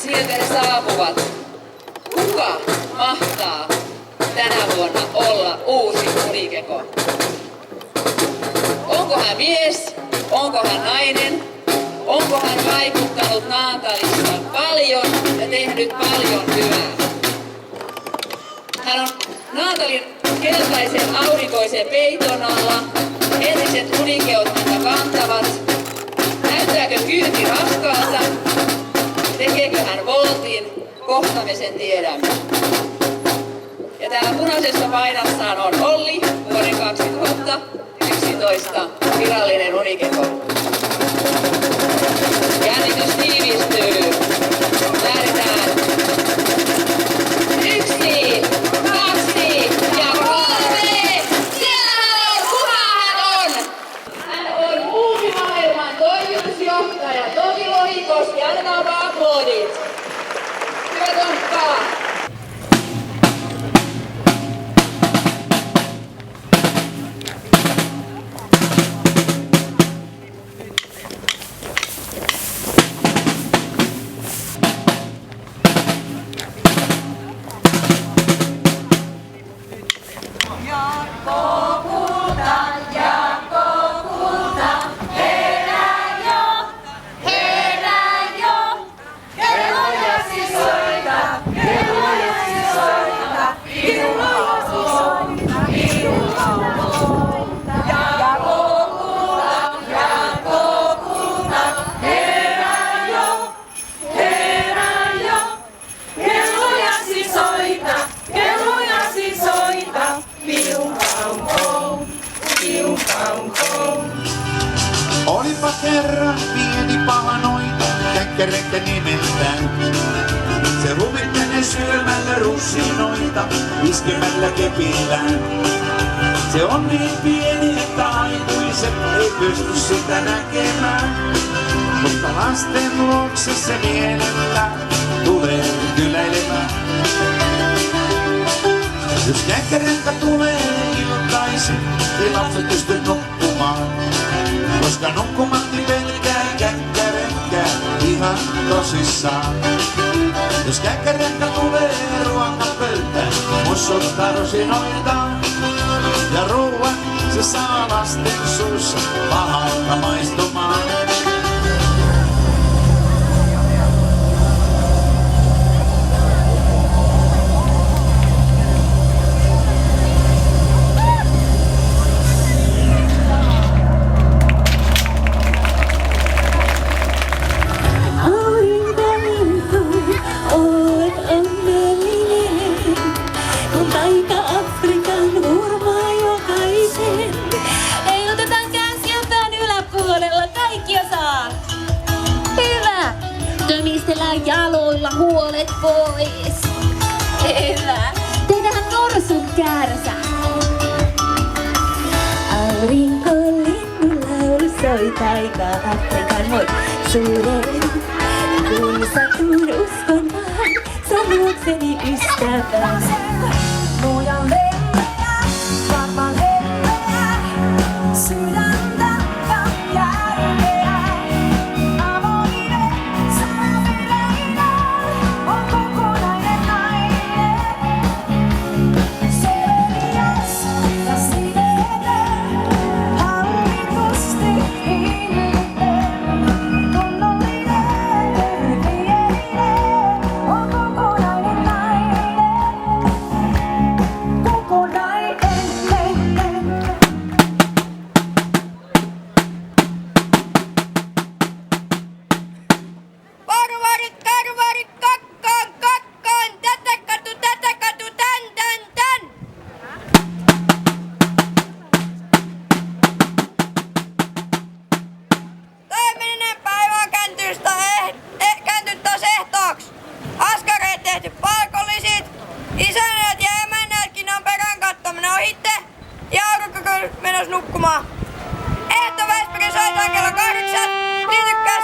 sieltä ne saapuvat. Kuka mahtaa tänä vuonna olla uusi unikeko? Onko hän mies? Onko hän nainen? Onko hän vaikuttanut Naantalissa paljon ja tehnyt paljon hyvää? Hän on Naantalin keltaisen aurinkoisen peiton alla. Entiset unikeot häntä kantavat. Näyttääkö kyyti raskaalta? Tekeekö hän voltin? Kohta me sen tiedämme. Ja täällä punaisessa painassaan on Olli, vuoden 2011 virallinen unikeko. Jännitys tiivistyy. Lähdetään. 1, 2 ja 3. Siellä on! Kuka hän on? Hän on muumimaailman toimitusjohtaja Tomi Lohikoski. Annetaanpa aplodit. Hyvä Tonkka. Olipa kerran pieni paha noita, käkkärekkä nimeltään. Se huvittelee syömällä rusinoita, iskemällä kepillään. Se on niin pieni, että aikuiset ei pysty sitä näkemään. Mutta lasten luokse se mielellä tulee kyläilemään. Jos käkkärekkä tulee iltaisin, ei lapset pysty nukkumaan. Koska nukkumatti pelkää käkkärekkää ihan tosissaan. Jos käkkärekkä tulee ruokapöytään, mussuttaa rusinoitaan. Ja ruuan se saa lasten suussa pahalta maistumaan. Jaloilla huolet pois. Hyvä. Tehdään norsun kärsä. Aurinko linnunlaulu soi taikaa Afrikan moi. Suuren kun satun uskon vaan, sä luokseni ystävä. Luojan lemmeä, varmaan hemmeä, sydäntä ja järkeä. Nukkumaan. Ehto Vesperi soitaan kello 8. Liitykää